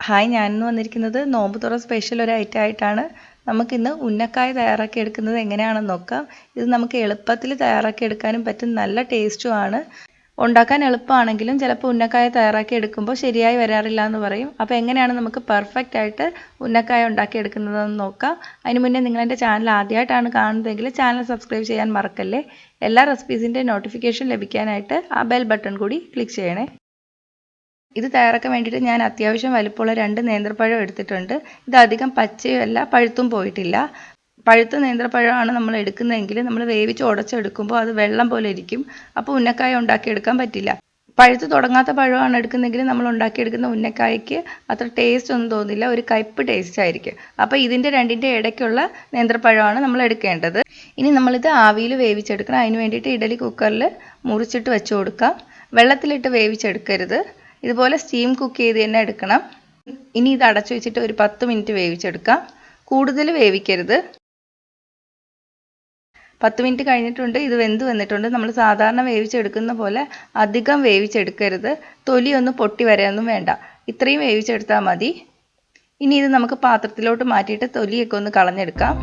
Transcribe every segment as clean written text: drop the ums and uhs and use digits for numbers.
Hi, ഞാനിന്ന് വന്നിരിക്കുന്നത് നോമ്പ് തുറ സ്പെഷ്യൽ ഒരു ഐറ്റം ആയിട്ടാണ്. നമുക്കിന്ന് ഉന്നക്കായ തയ്യാറാക്കി എടുക്കുന്നത് എങ്ങനെയാണെന്ന് നോക്കാം. ഇത് നമുക്ക് എളുപ്പത്തിൽ തയ്യാറാക്കി എടുക്കാനും പറ്റും, നല്ല ടേസ്റ്റുമാണ്. ഉണ്ടാക്കാൻ എളുപ്പമാണെങ്കിലും ചിലപ്പോൾ ഉന്നക്കായ തയ്യാറാക്കി എടുക്കുമ്പോൾ ശരിയായി വരാറില്ല എന്ന് പറയും. അപ്പോൾ എങ്ങനെയാണ് നമുക്ക് പെർഫെക്റ്റ് ആയിട്ട് ഉന്നക്കായ ഉണ്ടാക്കി എടുക്കുന്നതെന്ന് നോക്കാം. അതിന് മുന്നേ നിങ്ങൾ എൻ്റെ ചാനൽ ആദ്യമായിട്ടാണ് കാണുന്നതെങ്കിൽ ചാനൽ സബ്സ്ക്രൈബ് ചെയ്യാൻ മറക്കല്ലേ. എല്ലാ റെസിപ്പീസിൻ്റെ നോട്ടിഫിക്കേഷൻ ലഭിക്കാനായിട്ട് ആ ബെൽ ബട്ടൺ കൂടി ക്ലിക്ക് ചെയ്യണേ. ഇത് തയ്യാറാക്കാൻ വേണ്ടിയിട്ട് ഞാൻ അത്യാവശ്യം വലിപ്പമുള്ള 2 നേന്ത്രപ്പഴം എടുത്തിട്ടുണ്ട്. ഇത് അധികം പച്ചയല്ല, പഴുത്തും പോയിട്ടില്ല. പഴുത്ത നേന്ത്രപ്പഴമാണ് നമ്മൾ എടുക്കുന്നതെങ്കിൽ നമ്മൾ വേവിച്ച് ഉടച്ചെടുക്കുമ്പോൾ അത് വെള്ളം പോലെ ഇരിക്കും. അപ്പോൾ ഉന്നക്കായ ഉണ്ടാക്കിയെടുക്കാൻ പറ്റില്ല. പഴുത്ത് തുടങ്ങാത്ത പഴമാണ് എടുക്കുന്നതെങ്കിൽ നമ്മൾ ഉണ്ടാക്കിയെടുക്കുന്ന ഉന്നക്കായയ്ക്ക് അത്ര ടേസ്റ്റ് ഒന്നും തോന്നില്ല, ഒരു കയ്പ്പ് ടേസ്റ്റ് ആയിരിക്കും. അപ്പോൾ ഇതിൻ്റെ രണ്ടിൻ്റെ ഇടയ്ക്കുള്ള നേന്ത്രപ്പഴമാണ് നമ്മൾ എടുക്കേണ്ടത്. ഇനി നമ്മളിത് ആവിയിൽ വേവിച്ചെടുക്കണം. അതിന് വേണ്ടിയിട്ട് ഇഡലി കുക്കറിൽ മുറിച്ചിട്ട് വെച്ച് കൊടുക്കാം. വെള്ളത്തിലിട്ട് വേവിച്ചെടുക്കരുത്, ഇതുപോലെ സ്റ്റീം കുക്ക് ചെയ്ത് തന്നെ എടുക്കണം. ഇനി ഇത് അടച്ചു വെച്ചിട്ട് ഒരു 10 മിനിറ്റ് വേവിച്ചെടുക്കാം. കൂടുതൽ വേവിക്കരുത്. 10 മിനിറ്റ് കഴിഞ്ഞിട്ടുണ്ട്. ഇത് വെന്ത് വന്നിട്ടുണ്ട്. നമ്മൾ സാധാരണ വേവിച്ചെടുക്കുന്ന പോലെ അധികം വേവിച്ചെടുക്കരുത്. തൊലിയൊന്നും പൊട്ടി വരാനൊന്നും വേണ്ട, ഇത്രയും വേവിച്ചെടുത്താൽ മതി. ഇനി ഇത് നമുക്ക് പാത്രത്തിലോട്ട് മാറ്റിയിട്ട് തൊലിയൊക്കെ ഒന്ന് കളഞ്ഞെടുക്കാം.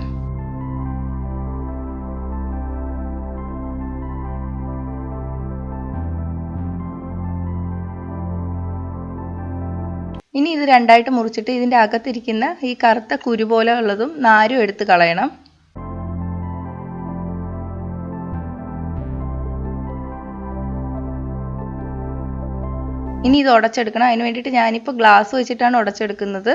ഇനി ഇത് രണ്ടായിട്ട് മുറിച്ചിട്ട് ഇതിൻ്റെ അകത്തിരിക്കുന്ന ഈ കറുത്ത കുരു പോലെ ഉള്ളതും നാരും എടുത്ത് കളയണം. ഇനി ഇത് ഉടച്ചെടുക്കണം. അതിന് വേണ്ടിയിട്ട് ഞാനിപ്പോൾ ഗ്ലാസ് വെച്ചിട്ടാണ് ഉടച്ചെടുക്കുന്നത്.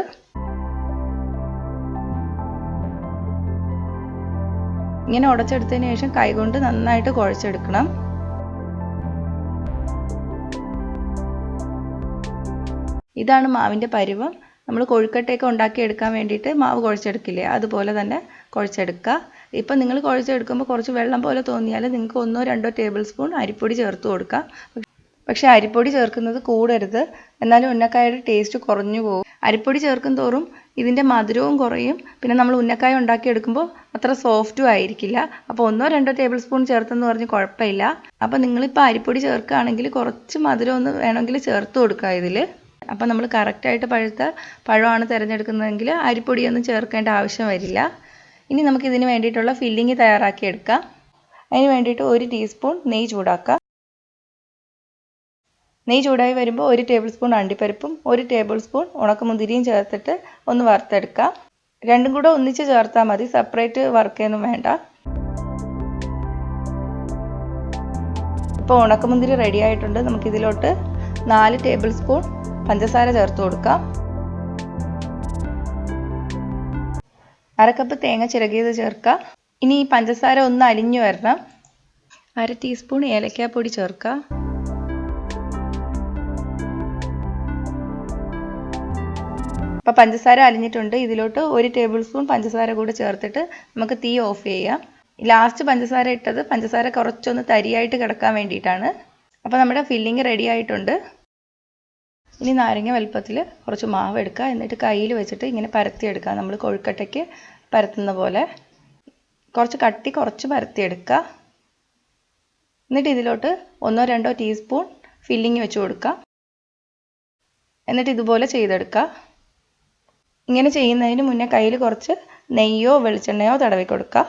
ഇങ്ങനെ ഉടച്ചെടുത്തതിന് ശേഷം കൈകൊണ്ട് നന്നായിട്ട് കുഴച്ചെടുക്കണം. ഇതാണ് മാവിൻ്റെ പരുവം. നമ്മൾ കൊഴുക്കട്ടയൊക്കെ ഉണ്ടാക്കിയെടുക്കാൻ വേണ്ടിയിട്ട് മാവ് കുഴച്ചെടുക്കില്ലേ, അതുപോലെ തന്നെ കുഴച്ചെടുക്കുക. ഇപ്പം നിങ്ങൾ കുഴച്ചെടുക്കുമ്പോൾ കുറച്ച് വെള്ളം പോലെ തോന്നിയാൽ നിങ്ങൾക്ക് 1-2 ടേബിൾ സ്പൂൺ അരിപ്പൊടി ചേർത്ത് കൊടുക്കാം. പക്ഷേ അരിപ്പൊടി ചേർക്കുന്നത് കൂടരുത്, എന്നാലും ഉന്നക്കായയുടെ ടേസ്റ്റ് കുറഞ്ഞു പോകും. അരിപ്പൊടി ചേർക്കും തോറും ഇതിൻ്റെ മധുരവും കുറയും. പിന്നെ നമ്മൾ ഉന്നക്കായ ഉണ്ടാക്കിയെടുക്കുമ്പോൾ അത്ര സോഫ്റ്റും ആയിരിക്കില്ല. അപ്പോൾ 1-2 ടേബിൾ സ്പൂൺ ചേർത്തെന്ന് പറഞ്ഞ് കുഴപ്പമില്ല. അപ്പോൾ നിങ്ങളിപ്പോൾ അരിപ്പൊടി ചേർക്കുകയാണെങ്കിൽ കുറച്ച് മധുരം ഒന്ന് വേണമെങ്കിൽ ചേർത്ത് കൊടുക്കുക ഇതിൽ. അപ്പോൾ നമ്മൾ കറക്റ്റായിട്ട് പഴുത്ത പഴമാണ് തിരഞ്ഞെടുക്കുന്നതെങ്കിൽ അരിപ്പൊടിയൊന്നും ചേർക്കേണ്ട ആവശ്യം വരില്ല. ഇനി നമുക്കിതിന് വേണ്ടിയിട്ടുള്ള ഫില്ലിങ് തയ്യാറാക്കിയെടുക്കാം. അതിന് വേണ്ടിയിട്ട് 1 ടീസ്പൂൺ നെയ്യ് ചൂടാക്കാം. നെയ്യ് ചൂടായി വരുമ്പോൾ 1 ടേബിൾ സ്പൂൺ അണ്ടിപ്പരിപ്പും 1 ടേബിൾ സ്പൂൺ ഉണക്കമുന്തിരിയും ചേർത്തിട്ട് ഒന്ന് വറുത്തെടുക്കാം. രണ്ടും കൂടെ ഒന്നിച്ച് ചേർത്താൽ മതി, സെപ്പറേറ്റ് വറുക്കൊന്നും വേണ്ട. ഇപ്പോൾ ഉണക്കമുന്തിരി റെഡി ആയിട്ടുണ്ട്. നമുക്കിതിലോട്ട് 4 ടേബിൾ സ്പൂൺ പഞ്ചസാര ചേർത്ത് കൊടുക്കാം. 1/2 കപ്പ് തേങ്ങ ചിരകിയത് ചേർക്കാം. ഇനി ഈ പഞ്ചസാര ഒന്ന് അലിഞ്ഞു വരണം. 1/2 ടീസ്പൂൺ ഏലക്കാപ്പൊടി ചേർക്കാം. അപ്പോൾ പഞ്ചസാര അലിഞ്ഞിട്ടുണ്ട്. ഇതിലോട്ട് 1 ടേബിൾ സ്പൂൺ പഞ്ചസാര കൂടി ചേർത്തിട്ട് നമുക്ക് തീ ഓഫ് ചെയ്യാം. ലാസ്റ്റ് പഞ്ചസാര ഇട്ടത് പഞ്ചസാര കുറച്ചൊന്ന് തരിയായിട്ട് കിടക്കാൻ വേണ്ടിയിട്ടാണ്. അപ്പോൾ നമ്മുടെ ഫില്ലിങ് റെഡി ആയിട്ടുണ്ട്. ഇനി നാരങ്ങ വലുപ്പത്തിൽ കുറച്ച് മാവ് എടുക്കുക. എന്നിട്ട് കയ്യിൽ വെച്ചിട്ട് ഇങ്ങനെ പരത്തിയെടുക്കുക. നമ്മൾ കൊഴുക്കട്ടയ്ക്ക് പരത്തുന്ന പോലെ കുറച്ച് കട്ടി കുറച്ച് പരത്തിയെടുക്കുക. എന്നിട്ട് ഇതിലോട്ട് 1-2 ടീസ്പൂൺ ഫില്ലിങ് വെച്ച് കൊടുക്കുക. എന്നിട്ട് ഇതുപോലെ ചെയ്തെടുക്കുക. ഇങ്ങനെ ചെയ്യുന്നതിന് മുന്നേ കയ്യിൽ കുറച്ച് നെയ്യോ വെളിച്ചെണ്ണയോ തടവി കൊടുക്കുക.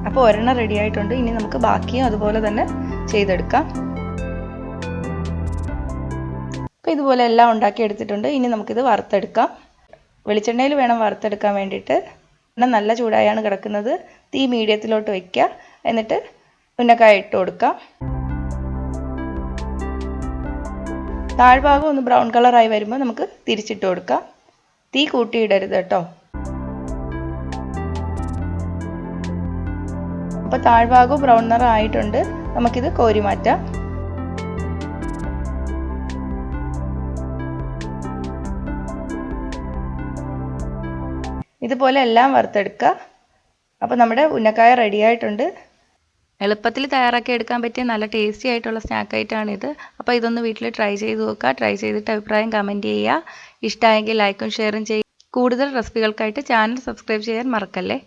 അപ്പോൾ ഒരെണ്ണം റെഡി ആയിട്ടുണ്ട്. ഇനി നമുക്ക് ബാക്കിയും അതുപോലെ തന്നെ ചെയ്തെടുക്കാം. അപ്പോൾ ഇതുപോലെ എല്ലാം ഉണ്ടാക്കിയെടുത്തിട്ടുണ്ട്. ഇനി നമുക്കിത് വറുത്തെടുക്കാം. വെളിച്ചെണ്ണയിൽ വേണം വറുത്തെടുക്കാൻ വേണ്ടിയിട്ട്. എണ്ണ നല്ല ചൂടായാണ് കിടക്കുന്നത്. തീ മീഡിയത്തിലോട്ട് വയ്ക്കുക. എന്നിട്ട് ഉന്നക്കായ ഇട്ട് കൊടുക്കാം. താഴ്ഭാഗം ഒന്ന് ബ്രൗൺ കളറായി വരുമ്പോൾ നമുക്ക് തിരിച്ചിട്ട് കൊടുക്കാം. തീ കൂട്ടിയിടരുത് കേട്ടോ. അപ്പോൾ താഴ്ഭാഗവും ബ്രൗൺ നിറം ആയിട്ടുണ്ട്. നമുക്കിത് കോരി മാറ്റാം. ഇതുപോലെ എല്ലാം വറുത്തെടുക്കുക. അപ്പോൾ നമ്മുടെ ഉന്നക്കായ റെഡി ആയിട്ടുണ്ട്. എളുപ്പത്തിൽ തയ്യാറാക്കി എടുക്കാൻ പറ്റിയ നല്ല ടേസ്റ്റി ആയിട്ടുള്ള സ്നാക്ക് ആയിട്ടാണിത്. അപ്പോൾ ഇതൊന്ന് വീട്ടിൽ ട്രൈ ചെയ്ത് നോക്കുക. ട്രൈ ചെയ്തിട്ട് അഭിപ്രായം കമൻറ്റ് ചെയ്യുക. ഇഷ്ടമായെങ്കിൽ ലൈക്കും ഷെയറും ചെയ്യുക. കൂടുതൽ റെസിപ്പികൾക്കായിട്ട് ചാനൽ സബ്സ്ക്രൈബ് ചെയ്യാൻ മറക്കല്ലേ.